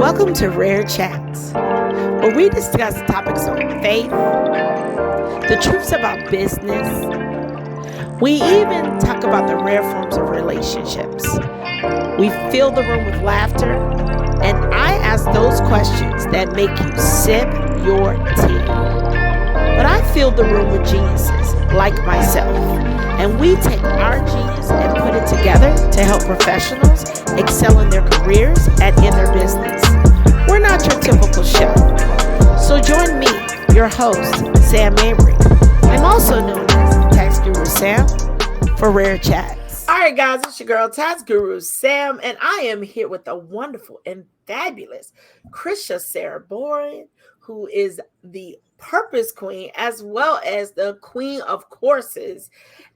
Welcome to Rare Chats, where we discuss topics on faith, the truths about business. We even talk about the rare forms of relationships. We fill the room with laughter, and I ask those questions that make you sip your tea. But I fill the room with geniuses like myself, and we take our genius and put it together to help professionals excel in their careers and in their business. We're not your typical show. So join me, your host, Sam Mabry. I'm also known as Tax Guru Sam for Rare Chats. All right, guys, it's your girl, Tax Guru Sam, and I am here with the wonderful and fabulous Crisha Sarah Bowen, who is the Purpose Queen as well as the Queen of Courses.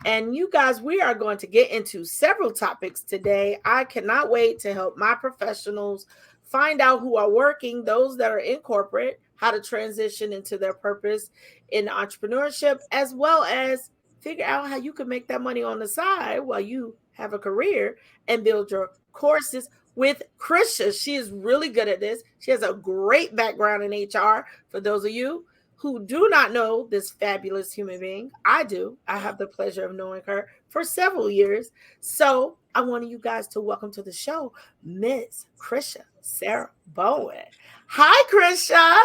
And you guys, we are going to get into several topics today. I cannot wait to help my professionals find out who are working, those that are in corporate, how to transition into their purpose in entrepreneurship, as well as figure out how you can make that money on the side while you have a career and build your courses with Crisha. She is really good at this. She has a great background in HR. For those of you who do not know this fabulous human being, I do. I have the pleasure of knowing her for several years. So I want you guys to welcome to the show, Miss Crisha Sarah Bowen. Hi, Crisha.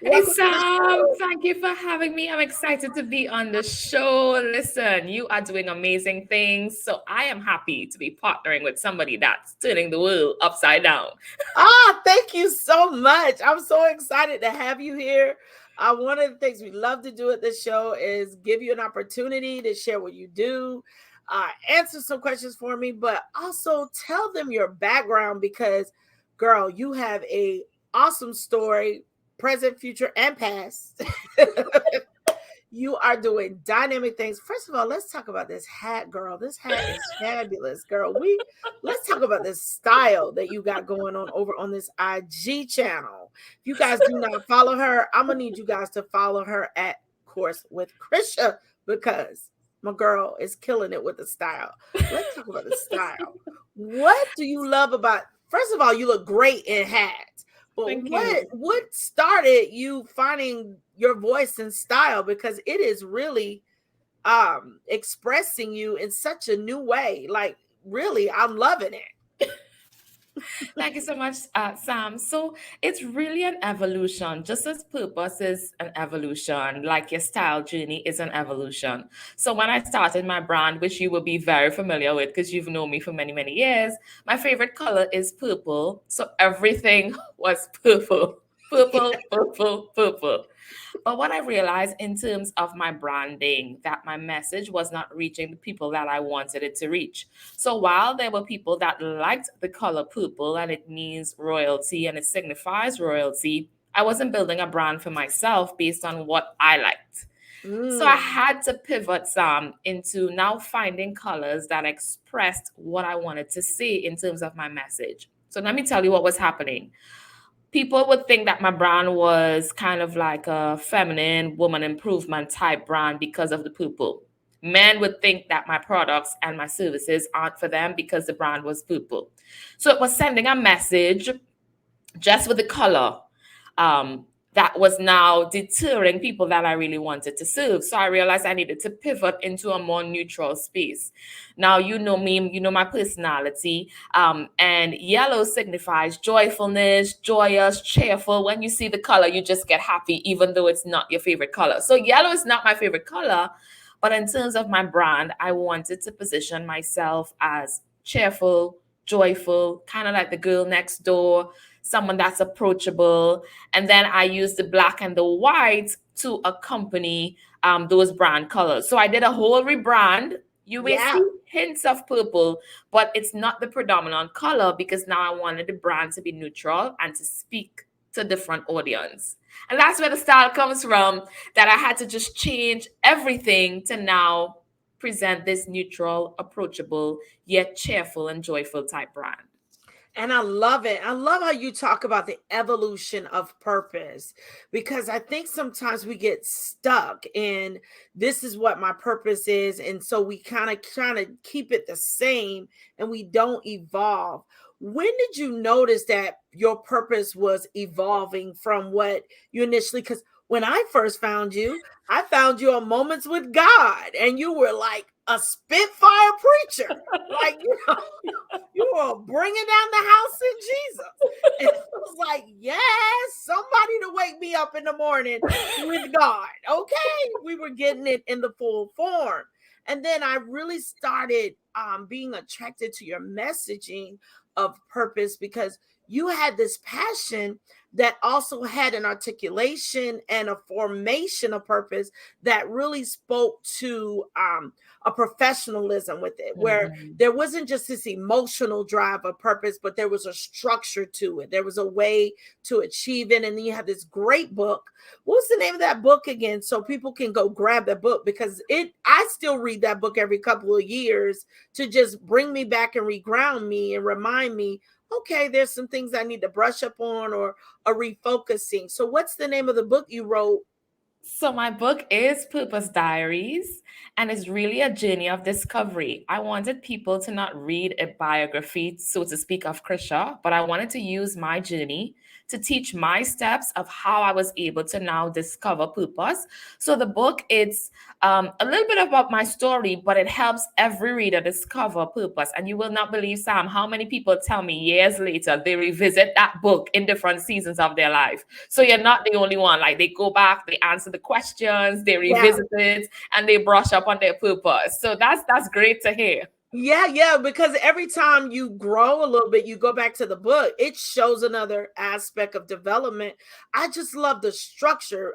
Hey, Sam. Thank you for having me. I'm excited to be on the show. Listen, you are doing amazing things. So I am happy to be partnering with somebody that's turning the world upside down. Thank you so much. I'm so excited to have you here. One of the things we love to do at this show is give you an opportunity to share what you do, answer some questions for me, but also tell them your background because, girl, you have a awesome story, present, future, and past. You are doing dynamic things. First of all, let's talk about this hat, girl. This hat is fabulous, girl. Let's talk about this style that you got going on over on this IG channel. If you guys do not follow her, I'm gonna need you guys to follow her at Course with Crisha because my girl is killing it with the style. Let's talk about the style. What do you love about? First of all, you look great in hats. But what started you finding your voice and style? Because it is really expressing you in such a new way. Like, really, I'm loving it. Thank you so much, Sam. So it's really an evolution, just as purpose is an evolution, like your style journey is an evolution. So when I started my brand, which you will be very familiar with because you've known me for many, many years, my favorite color is purple. So everything was purple, purple, purple, purple. But what I realized in terms of my branding, that my message was not reaching the people that I wanted it to reach. So while there were people that liked the color purple and it means royalty and it signifies royalty, I wasn't building a brand for myself based on what I liked. So I had to pivot some into now finding colors that expressed what I wanted to see in terms of my message. So let me tell you what was happening. People would think that my brand was kind of like a feminine woman improvement type brand because of the purple. Men would think that my products and my services aren't for them because the brand was purple. So it was sending a message just with the color that was now deterring people that I really wanted to serve. So I realized I needed to pivot into a more neutral space. Now, you know me, you know my personality, and yellow signifies joyfulness, joyous, cheerful. When you see the color, you just get happy, even though it's not your favorite color. So yellow is not my favorite color, but in terms of my brand, I wanted to position myself as cheerful, joyful, kind of like the girl next door, someone that's approachable. And then I used the black and the white to accompany those brand colors. So I did a whole rebrand. You may see hints of purple, but it's not the predominant color because now I wanted the brand to be neutral and to speak to different audience. And that's where the style comes from, that I had to just change everything to now present this neutral, approachable, yet cheerful and joyful type brand. And I love it. I love how you talk about the evolution of purpose because I think sometimes we get stuck in this is what my purpose is. And so we kind of keep it the same and we don't evolve. when did you notice that your purpose was evolving from what you initially, because when I first found you, I found you on Moments with God, and you were like a spitfire preacher. Like, you were bringing down the house in Jesus. And it was like, yes, somebody to wake me up in the morning with God. Okay. We were getting it in the full form. And then I really started being attracted to your messaging of purpose, because you had this passion that also had an articulation and a formation of purpose that really spoke to a professionalism with it, where Mhm. there wasn't just this emotional drive of purpose, but there was a structure to it. There was a way to achieve it. And then you have this great book. What's the name of that book again? So people can go grab the book, because I still read that book every couple of years to just bring me back and reground me and remind me, okay, there's some things I need to brush up on, or a refocusing. So what's the name of the book you wrote? So my book is Purpose Diaries, and it's really a journey of discovery. I wanted people to not read a biography, so to speak, of Crisha, but I wanted to use my journey to teach my steps of how I was able to now discover purpose. So the book, it's a little bit about my story, but it helps every reader discover purpose. And you will not believe, Sam, how many people tell me years later they revisit that book in different seasons of their life. So you're not the only one. Like, they go back, they answer the questions, they Yeah. revisit it, and they brush up on their purpose. So that's great to hear. Yeah, because every time you grow a little bit, you go back to the book, it shows another aspect of development. I just love the structure.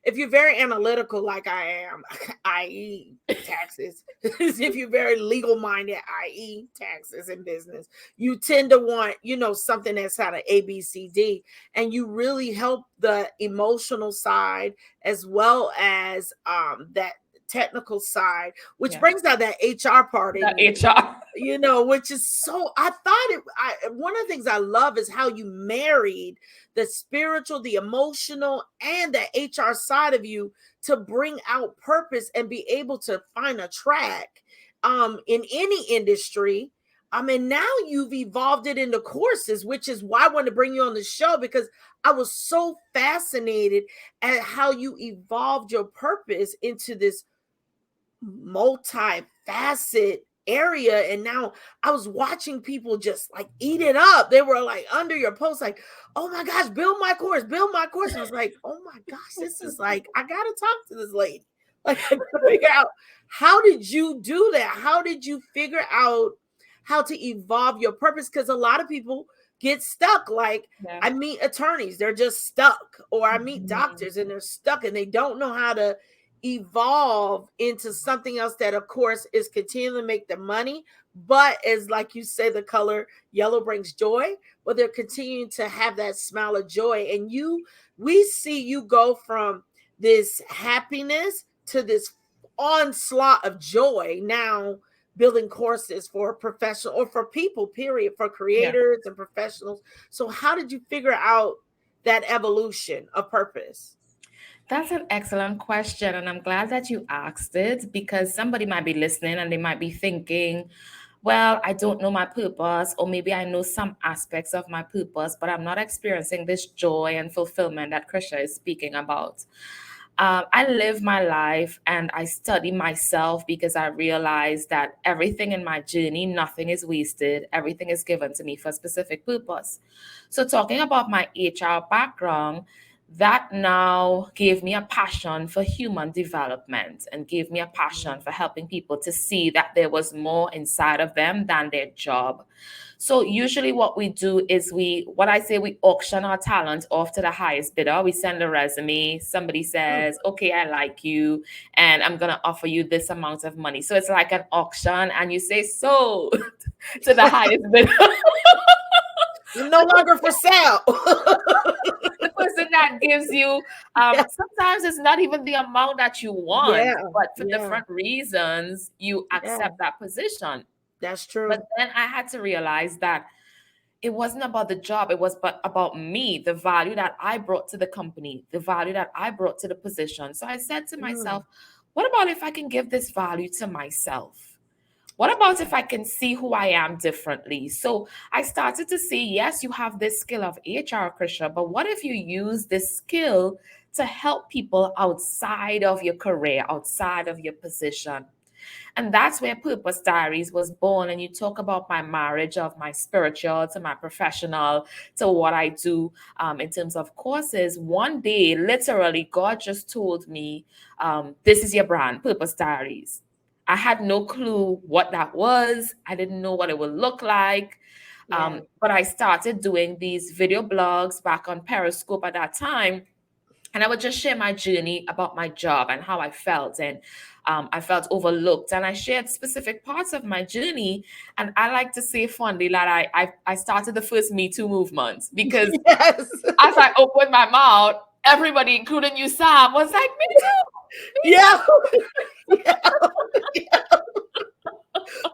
If you're very analytical like I am, i.e. taxes, if you're very legal minded, i.e. taxes and business, you tend to want, something that's had an ABCD, and you really help the emotional side as well as that technical side, which Yeah. brings out that HR part The in you, HR. which is so, I thought one of the things I love is how you married the spiritual, the emotional, and the HR side of you to bring out purpose and be able to find a track in any industry. I mean, now you've evolved it into courses, which is why I wanted to bring you on the show, because I was so fascinated at how you evolved your purpose into this multi-facet area. And now I was watching people just like eat it up. They were like under your post, like, oh my gosh, build my course, build my course. And I was like, oh my gosh, this is like, I gotta talk to this lady. Like, I gotta figure out, how did you do that? How did you figure out how to evolve your purpose? Because a lot of people get stuck. Like, Yeah. I meet attorneys, they're just stuck, or I meet Mhm. doctors and they're stuck and they don't know how to evolve into something else that of course is continuing to make the money, but as like you say, the color yellow brings joy, but they're continuing to have that smile of joy. And we see you go from this happiness to this onslaught of joy now, building courses for professional, or for people period, for Yeah. creators and professionals. So how did you figure out that evolution of purpose? That's an excellent question. And I'm glad that you asked it, because somebody might be listening and they might be thinking, well, I don't know my purpose, or maybe I know some aspects of my purpose, but I'm not experiencing this joy and fulfillment that Krisha is speaking about. I live my life and I study myself, because I realize that everything in my journey, nothing is wasted. Everything is given to me for a specific purpose. So, talking about my HR background, that now gave me a passion for human development and gave me a passion for helping people to see that there was more inside of them than their job. So usually what we do is we auction our talent off to the highest bidder. We send a resume. Somebody Mm. says, okay, I like you and I'm going to offer you this amount of money. So it's like an auction, and you say so to the highest bidder. No longer for sale. The person that gives you, Yeah, sometimes it's not even the amount that you want, yeah, but for yeah, different reasons, you yeah. accept that position. That's But true. then I had to realize that it wasn't about the job, it was but about me, the value that I brought to the company, the value that I brought to the position. So I said to Mm. myself, what about if I can give this value to myself? What about if I can see who I am differently? So I started to see, yes, you have this skill of HR, Crisha, but what if you use this skill to help people outside of your career, outside of your position? And that's where Purpose Diaries was born. And you talk about my marriage of my spiritual to my professional to what I do in terms of courses. One day, literally, God just told me, this is your brand, Purpose Diaries. I had no clue what that was. I didn't know what it would look like. Yeah. But I started doing these video blogs back on Periscope at that time, and I would just share my journey about my job and how I felt. And I felt overlooked. And I shared specific parts of my journey. And I like to say fondly that I started the first Me Too movement, because Yes. as I opened my mouth, everybody, including you, Sam, was like, Me too, me Yeah. Yeah. Yeah.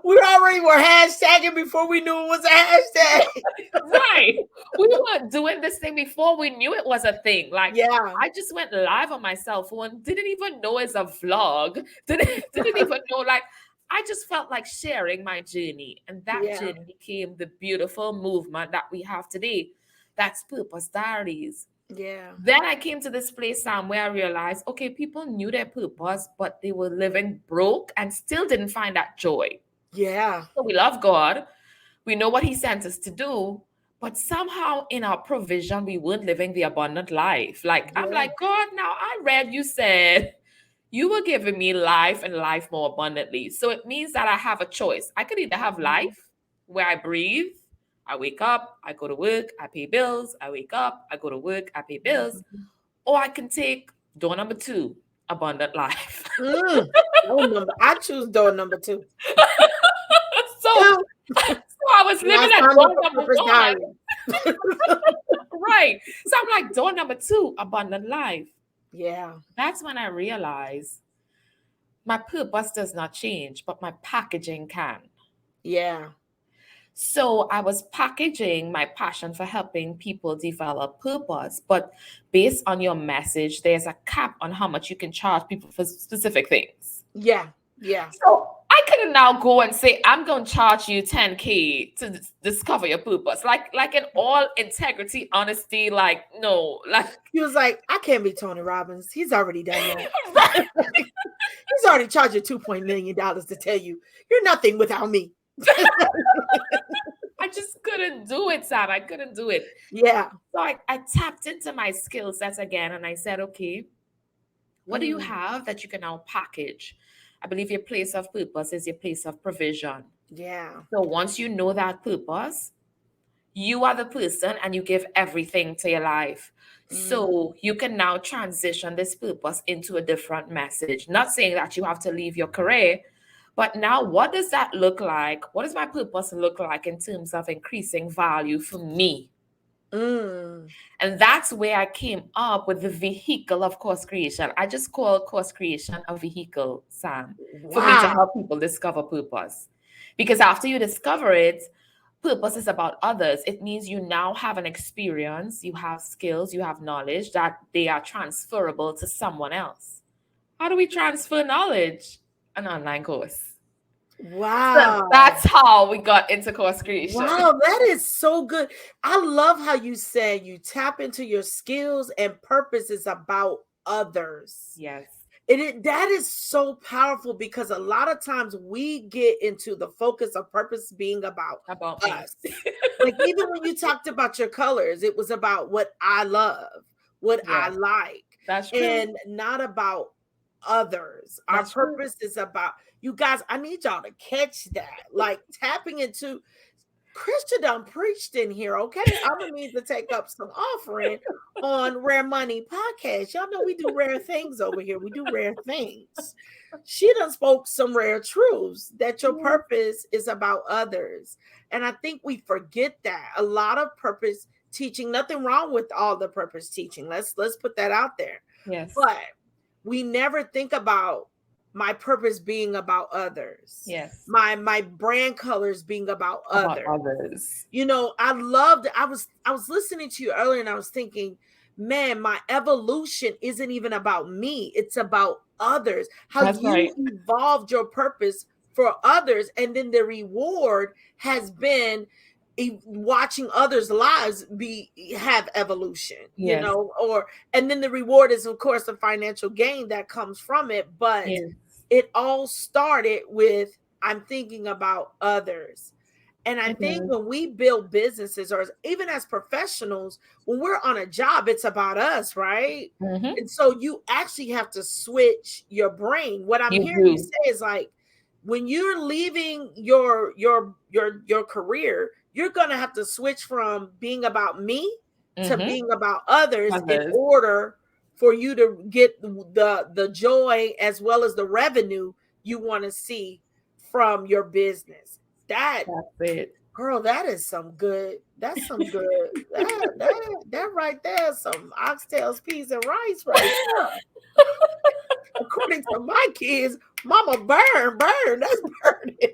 We already were hashtagging before we knew it was a hashtag. too. Right. We were doing this thing before we knew it was a thing. Like, Yeah. I just went live on my cell phone, didn't even know it's a vlog, didn't even know, like, I just felt like sharing my journey. And that Yeah. journey became the beautiful movement that we have today. That's Purpose Diaries. Yeah. Then I came to this place, Sam, where I realized, okay, people knew their purpose, but they were living broke and still didn't find that joy. Yeah. So we love God. We know what He sent us to do. But somehow in our provision, we weren't living the abundant life. Like, I'm Yeah. like, God, now I read you said you were giving me life and life more abundantly. So it means that I have a choice. I could either have Mhm. life where I breathe, I wake up, I go to work, I pay bills, I wake up, I go to work, I pay bills, Mhm. or I can take door number two, abundant life. Door number. I choose door number two. so, Two. so I was Now living it's at time door for number Purpose one, Diary. right? So I'm like, door number two, abundant life. Yeah. That's when I realized my purpose does not change, but my packaging can. Yeah. So I was packaging my passion for helping people develop purpose, but based on your message, there's a cap on how much you can charge people for specific things. Yeah. Yeah. So I couldn't now go and say, I'm going to charge you 10K to discover your purpose. Like in all integrity, honesty, like, no, like, He was like, I can't be Tony Robbins. He's already done that. right. He's already charged you $2 million to tell you you're nothing without me. I just couldn't do it, Sam. I couldn't do it. Yeah. So I tapped into my skill sets again and I said, okay, what do you Mm, have that you can now package? I believe your place of purpose is your place of provision. yeah. So once you know that purpose, you are the person and you give everything to your life. Mm, So you can now transition this purpose into a different message. Not saying that you have to leave your career, but now what does that look like? What does my purpose look like in terms of increasing value for me? mm. And that's where I came up with the vehicle of course creation. I just call course creation a vehicle, Sam, for me to Wow. help people discover purpose. Because after you discover it, purpose is about others. It means you now have an experience, you have skills, you have knowledge that they are transferable to someone else. How do we transfer knowledge? An online course. So Wow. that's how we got into course creation. Wow, that is so good. I love how you said you tap into your skills and purpose is about others. Yes, That is so powerful because a lot of times we get into the focus of purpose being about about me. us. Like even when you talked about your colors, it was about what I love, what I Yes, like, that's true. and not about others. Our That's true. purpose is about you guys. I need y'all to catch that. Like tapping into Crisha done preached in here, okay? I'm gonna need to take up some offering on Rare Money Podcast. Y'all know we do rare things over here. We do rare things. She done spoke some rare truths that your Yes. purpose is about others. And I think we forget that. A lot of purpose teaching, nothing wrong with all the purpose teaching. Let's put that out there. Yes. But we never think about my purpose being about others, Yes. my brand colors being about About others. others. You know, I was listening to you earlier and I was thinking, man, my evolution isn't even about me, it's about others. How That's right. you evolved your purpose for others, and then the reward has been watching others' lives be have evolution, Yes. or and then the reward is of course the financial gain that comes from it, but Yes. it all started with I'm thinking about others. And I It think is. when we build businesses, or even as professionals, when we're on a job, it's about us, right? Mm-hmm. And so you actually have to switch your brain. What I'm You hearing you do. say is like when you're leaving your career, you're gonna have to switch from being about me to Mm-hmm. being about others in Others. order for you to get the joy as well as the revenue you want to see from your business. That That's it. girl, that is some good. That's some good. That right there, is some oxtails, peas, and rice right there. According to my kids, Mama burn. That's burning.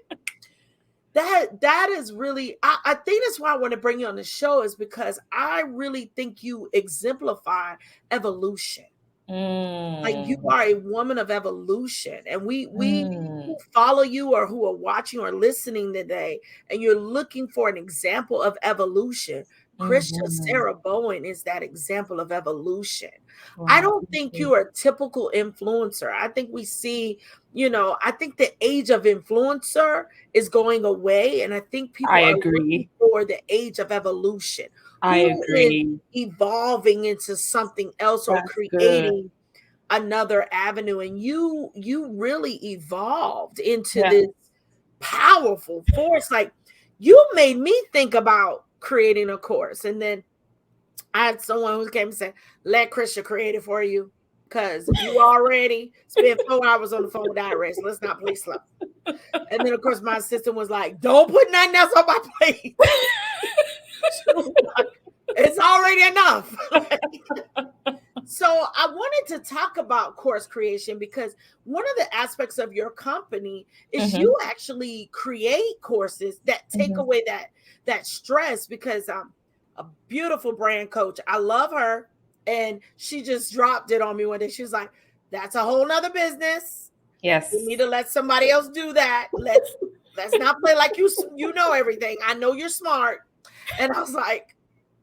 That is really. I think that's why I want to bring you on the show is because I really think you exemplify evolution. Like you Mm. are a woman of evolution, and we who Mm. follow you or who are watching or listening today, and you're looking for an example of evolution. Crisha Mm-hmm. Sarah Bowen is that example of evolution. I Wow. don't think you are a typical influencer. I think we see, I think the age of influencer is going away, and I think I people are looking agree. for the age of evolution. I Who is agree. evolving into something else or That's good. creating another avenue, and you really evolved into Yeah. this powerful force. Like you made me think about creating a course, and then I had someone who came and said, let Crisha create it for you because you already spent 4 hours on the phone with Diaries. Let's not play slow. And then of course my assistant was like, don't put nothing else on my plate. She was like, it's already enough. So I wanted to talk about course creation because one of the aspects of your company is Mm-hmm. you actually create courses that take Mm-hmm. away that stress because a beautiful brand coach. I love her. And she just dropped it on me one day. She was like, that's a whole nother business. You need Yes. to let somebody else do that. Let's not play like you know everything. I know you're smart. And I was like,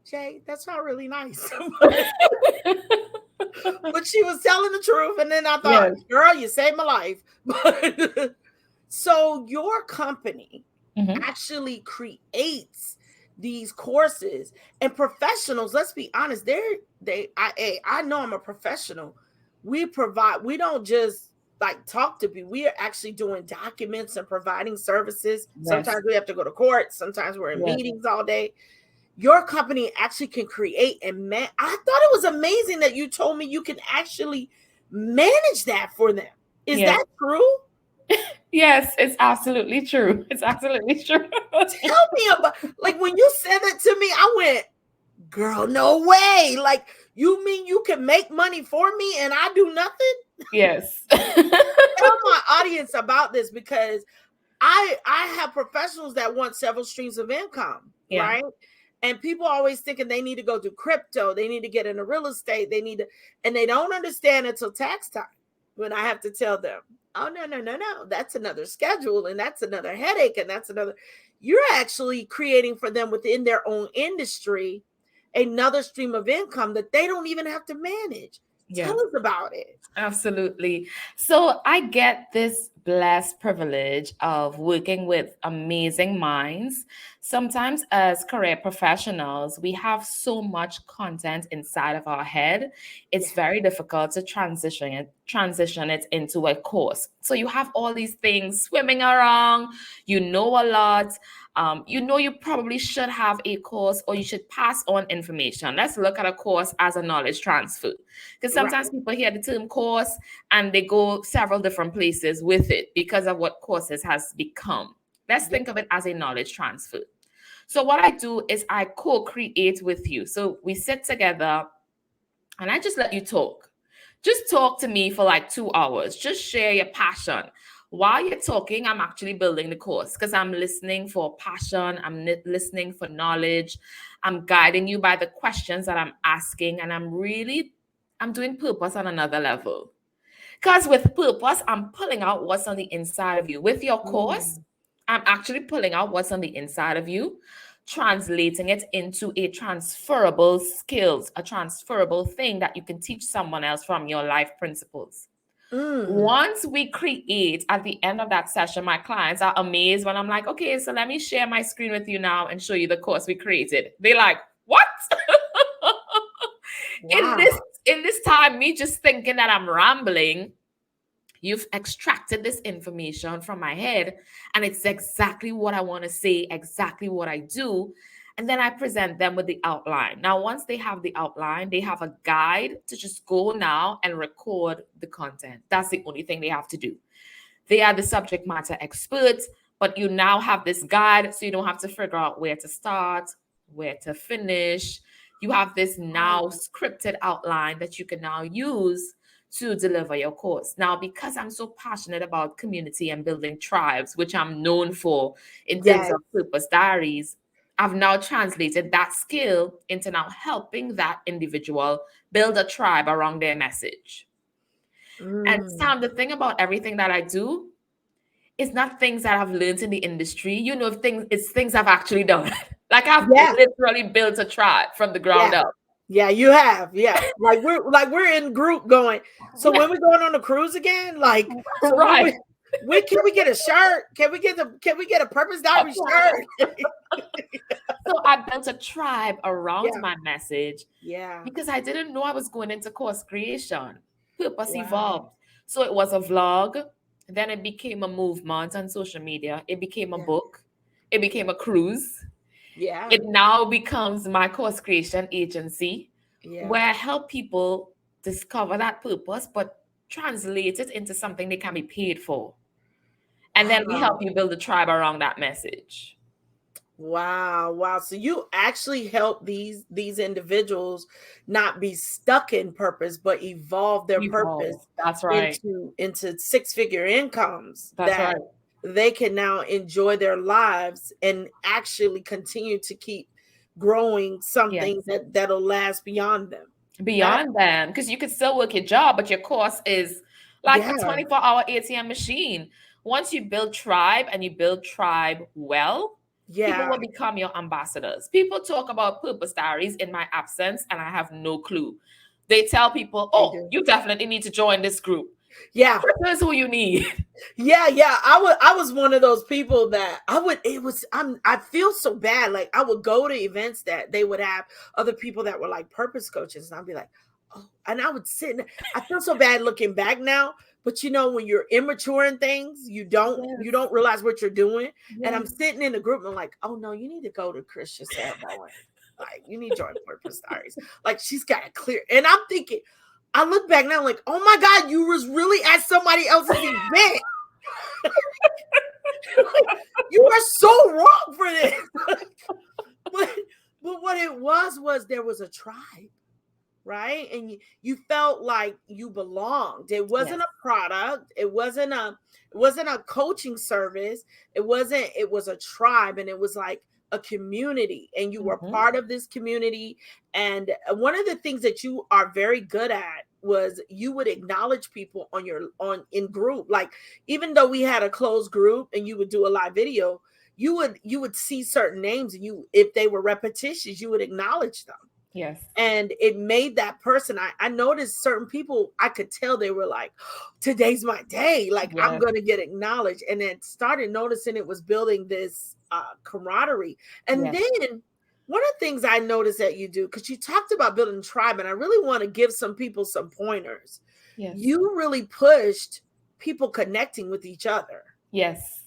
Jay, that's not really nice. But she was telling the truth. And then I thought, Yes. girl, you saved my life. But so your company Mm-hmm. actually creates these courses and professionals. Let's be honest, I know I'm a professional. We don't just like talk to people. We are actually doing documents and providing services. Yes. Sometimes we have to go to court. Sometimes we're in Yes. meetings all day. Your company actually can create and I thought it was amazing that you told me you can actually manage that for them. Is Yes. that true? Yes. It's absolutely true. It's absolutely true. Tell me about, like, when you said that to me, I went, girl, no way. Like, you mean you can make money for me and I do nothing? Yes. Tell my audience about this because I have professionals that want several streams of income, Yeah. right? And people are always thinking they need to go do crypto, they need to get into real estate, and they don't understand until tax time when I have to tell them, oh, no, that's another schedule, and that's another headache, and that's another. You're actually creating for them within their own industry another stream of income that they don't even have to manage. Yeah. Tell us about it. Absolutely. So I get this blessed privilege of working with amazing minds. Sometimes, as career professionals, we have so much content inside of our head. Yeah, It's very difficult to transition it into a course. So you have all these things swimming around. You know a lot. You know you probably should have a course or you should pass on information. Let's look at a course as a knowledge transfer because sometimes right. people hear the term course and they go several different places with it because of what courses has become. Let's Yeah, think of it as a knowledge transfer. So what I do is I co-create with you. So we sit together and I just let you talk. Just talk to me for like 2 hours. Just share your passion. While you're talking, I'm actually building the course because I'm listening for passion. I'm listening for knowledge. I'm guiding you by the questions that I'm asking, and I'm doing purpose on another level. Because with purpose, I'm pulling out what's on the inside of you. With your course, Mm. I'm actually pulling out what's on the inside of you, translating it into a transferable skills, a transferable thing that you can teach someone else from your life principles. Mm. Once we create at the end of that session, my clients are amazed when I'm like, okay, so let me share my screen with you now and show you the course we created. They're like, what? in this Wow. in this time, me just thinking that I'm rambling, you've extracted this information from my head, and it's exactly what I want to say, exactly what I do. And then I present them with the outline. Now, once they have the outline, they have a guide to just go now and record the content. That's the only thing they have to do. They are the subject matter experts, but you now have this guide, so you don't have to figure out where to start, where to finish. You have this now Wow. scripted outline that you can now use to deliver your course. Now, because I'm so passionate about community and building tribes, which I'm known for in terms Yes. of Purpose Diaries, I've now translated that skill into now helping that individual build a tribe around their message. And Mm. Sam, the thing about everything that I do, it's not things that I've learned in the industry. It's things I've actually done. Like I've Yeah. literally built a tribe from the ground Yeah. up. Yeah, you have. Yeah. Like we're in group going. So Yeah, when we going on the cruise again? Like, so when right. we can we get a shirt? Can we get a Purpose Diary shirt? So I built a tribe around Yeah. my message Yeah. because I didn't know I was going into course creation. Purpose Wow. evolved. So it was a vlog, then it became a movement on social media, it became a Yeah. book, it Yeah. became a cruise. Yeah. It now becomes my course creation agency Yeah. where I help people discover that purpose, but translate it into something they can be paid for. And then we help Wow. you build a tribe around that message. Wow, wow. So you actually help these individuals not be stuck in purpose, but evolve their Evolve. purpose That's right. into six-figure incomes That's that right. they can now enjoy their lives and actually continue to keep growing something Yes. that'll last beyond them. That Beyond them, because you could still work your job, but your course is like a yeah, 24-hour ATM machine. Once you build tribe and you build tribe well, people yeah, will become your ambassadors. People talk about Purpose Diaries in my absence, and I have no clue. They tell people, they oh, do. you definitely need to join this group. Yeah. Here's who you need. Yeah, yeah. I was one of those people that I feel so bad. Like I would go to events that they would have other people that were like purpose coaches, and I'd be like, oh, and I would sit I feel so bad looking back now, but when you're immature in things, you Yes, don't realize what you're doing. And I'm yes, sitting in the group and I'm like, oh no, you need to go to Crisha said Bowen. Like you need to join Purpose Diaries. Like she's got it clear. And I'm thinking, I look back now like, oh my God, you was really at somebody else's event. You are so wrong for this. but but what it was there was a tribe, right? And you felt like you belonged. It yes. wasn't a product. It wasn't a coaching service. It was a tribe, and it was like a community, and you were Mhm. part of this community. And one of the things that you are very good at was you would acknowledge people on in group. Like even though we had a closed group and you would do a live video, you would see certain names, and if they were repetitious, you would acknowledge them. Yes, And it made that person, I noticed certain people, I could tell they were like, today's my day, like I'm yes, gonna get acknowledged. And then started noticing it was building this camaraderie. And yes, then one of the things I noticed that you do, because you talked about building tribe, and I really want to give some people some pointers. yes, You really pushed people connecting with each other. yes.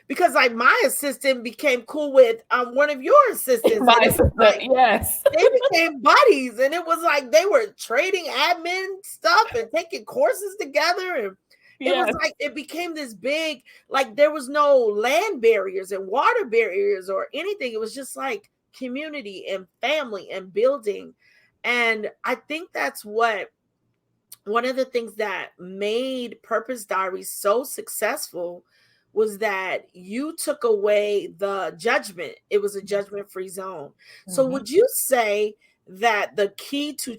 Because like my assistant became cool with one of your assistants, and My it was sister, like yes, they became buddies, and it was like they were trading admin stuff and taking courses together. And it was yes, like it became this big, like there was no land barriers and water barriers or anything. It was just like community and family and building. And I think that's what one of the things that made Purpose Diaries so successful was that you took away the judgment. It was a judgment free zone. So, mhm. would you say that the key to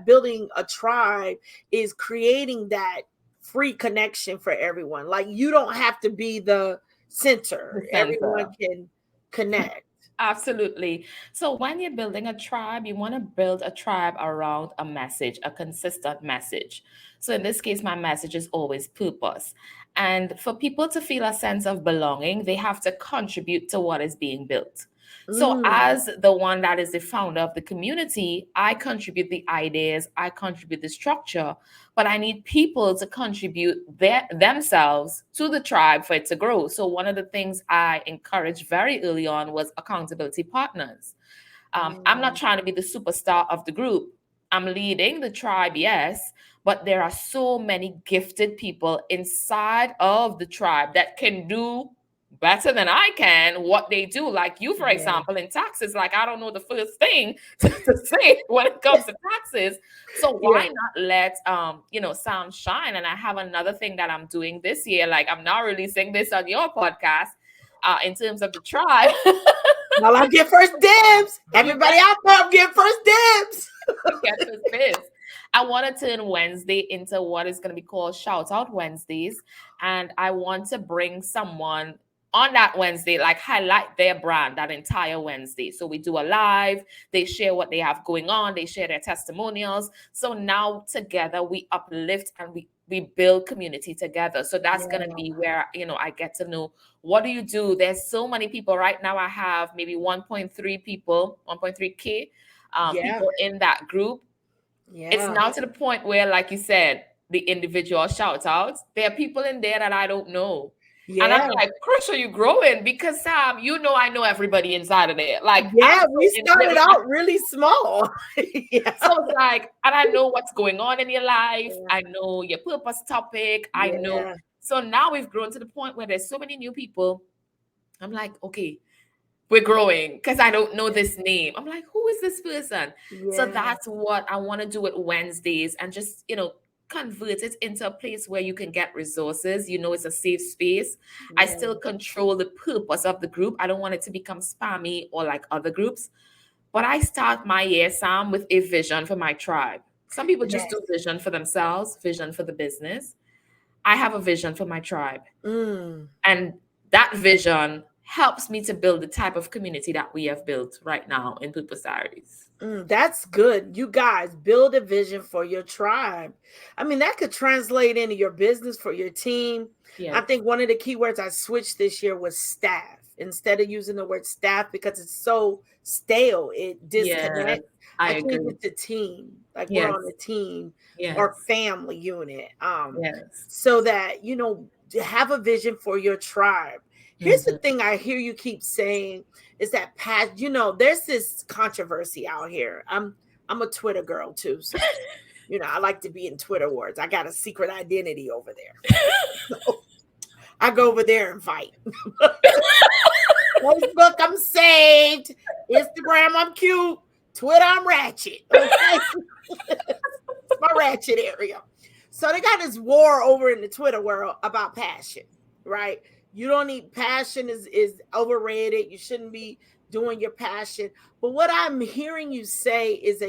building a tribe is creating that free connection for everyone. Like you don't have to be the The center. Everyone center. can connect. Absolutely. So when you're building a tribe, you want to build a tribe around a message, a consistent message. So in this case, my message is always purpose. And for people to feel a sense of belonging, they have to contribute to what is being built. So Mm, as the one that is the founder of the community, I contribute the ideas, I contribute the structure, but I need people to contribute themselves to the tribe for it to grow. So one of the things I encouraged very early on was accountability partners. I'm not mm, trying to be the superstar of the group. I'm leading the tribe, yes, but there are so many gifted people inside of the tribe that can do better than I can what they do. Like you, for yeah. example, in taxes, like I don't know the first thing to say when it comes to taxes. So Yeah. why not let Sam shine? And I have another thing that I'm doing this year. Like I'm now releasing this on your podcast in terms of the tribe. Well, I get first dibs. You Everybody out there, I'm getting first dibs. get this biz. I want to turn Wednesday into what is going to be called Shout Out Wednesdays. And I want to bring someone on that Wednesday, like highlight their brand that entire Wednesday. So we do a live, they share what they have going on, they share their testimonials. So now together we uplift and we build community together. So that's going to Yeah. be where, I get to know what do you do. There's so many people right now. I have maybe 1.3 people, 1.3K Yeah. people in that group. It's Yeah. now to the point where, like you said, the individual shout outs, there are people in there that I don't know. And I'm Yeah. like, Crisha, you growing? Because Sam, I know everybody inside of there. Like I'm Yeah. so We in there started with my, out really small. Yeah. so it's like, and I know what's going on in your life. Yeah. I know your purpose topic. I know. Yeah. So now we've grown to the point where there's so many new people. I'm like, okay, we're growing because I don't know this name. I'm like, who is this person? So Yeah. that's what I want to do with Wednesdays and just, convert it into a place where you can get resources. It's a safe space. I Yeah. still control the purpose of the group. I don't want it to become spammy or like other groups. But I start my year, Sam, with a vision for my tribe. Some people just do Yes. vision for themselves, vision for the business. I have a vision for my tribe. Mm. And that vision helps me to build the type of community that we have built right now in People's Diaries. That's good. You guys build a vision for your tribe. I mean, that could translate into your business for your team. I Yes. think one of the keywords I switched this year was staff instead of using the word staff because it's so stale. It Yes. disconnects. I I changed agree. it to team, like we're on Yes. a team or Yes. family unit. Yes. So that to have a vision for your tribe. Here's the Mhm. thing I hear you keep saying is that past, there's this controversy out here. I'm a Twitter girl too, so I like to be in Twitter wars. I got a secret identity over there. So I go over there and fight. Facebook, I'm saved. Instagram, I'm cute. Twitter, I'm ratchet. Okay. It's my ratchet area. So they got this war over in the Twitter world about passion, right? You don't need passion is overrated. You shouldn't be doing your passion. But what I'm hearing you say is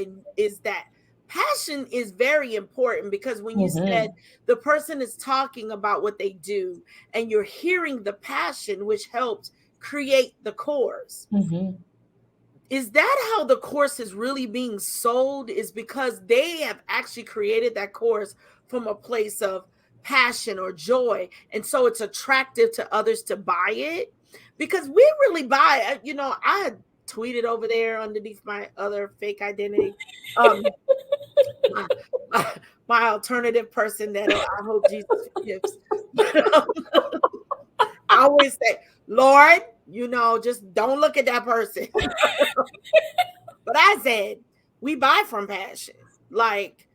that passion is very important because when you said Mhm. the person is talking about what they do and you're hearing the passion which helps create the course, Mhm. is that how the course is really being sold? Is because they have actually created that course from a place of passion or joy, and so it's attractive to others to buy it? Because we really buy, I had tweeted over there underneath my other fake identity, um my, my, my alternative person that I hope Jesus forgives. I always say, Lord, just don't look at that person. But I said, we buy from passion. Like,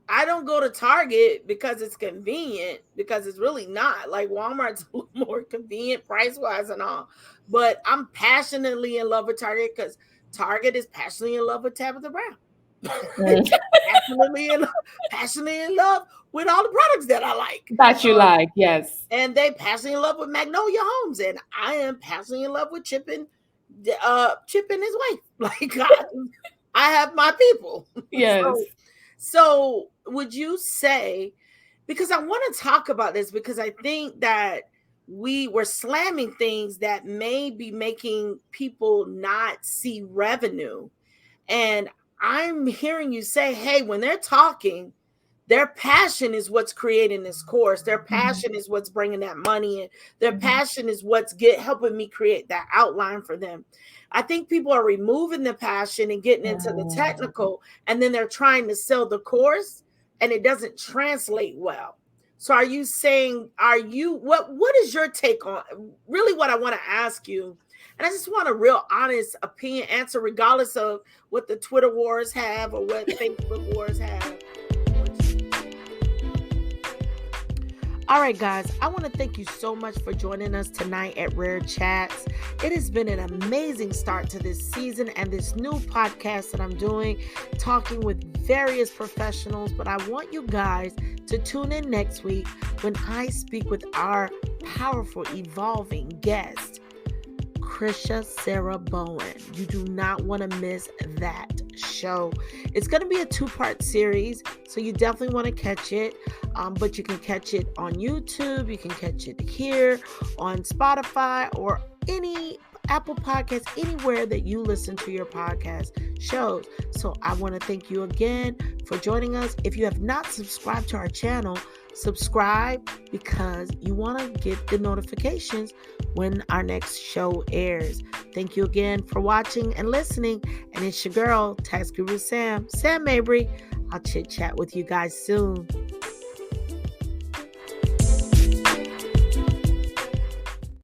I don't go to Target because it's convenient, because it's really not. Like, Walmart's a little more convenient price wise and all. But I'm passionately in love with Target because Target is passionately in love with Tabitha Brown. Mm. passionately in love with all the products that I like. That you like, yes. And they passionately in love with Magnolia Homes. And I am passionately in love with Chip and his wife. Like, God. I have my people. Yes. So would you say, because I want to talk about this, because I think that we were slamming things that may be making people not see revenue. And I'm hearing you say, hey, when they're talking, their passion is what's creating this course. Their passion is what's bringing that money in. Their passion is what's helping me create that outline for them. I think people are removing the passion and getting into the technical, and then they're trying to sell the course, and it doesn't translate well. So are you saying, what is your take on really what I want to ask you? And I just want a real honest opinion answer, regardless of what the Twitter wars have or what Facebook wars have. All right, guys, I want to thank you so much for joining us tonight at Rare Chats. It has been an amazing start to this season and this new podcast that I'm doing, talking with various professionals. But I want you guys to tune in next week when I speak with our powerful, evolving guest, Crisha Sarah Bowen. You do not want to miss that show. It's going to be a 2-part series, so you definitely want to catch it. But you can catch it on YouTube. You can catch it here on Spotify or any Apple Podcasts, anywhere that you listen to your podcast shows. So I want to thank you again for joining us. If you have not subscribed to our channel, subscribe, because you want to get the notifications when our next show airs. Thank you again for watching and listening. And it's your girl, Tax Guru Sam Mabry. I'll chit chat with you guys soon.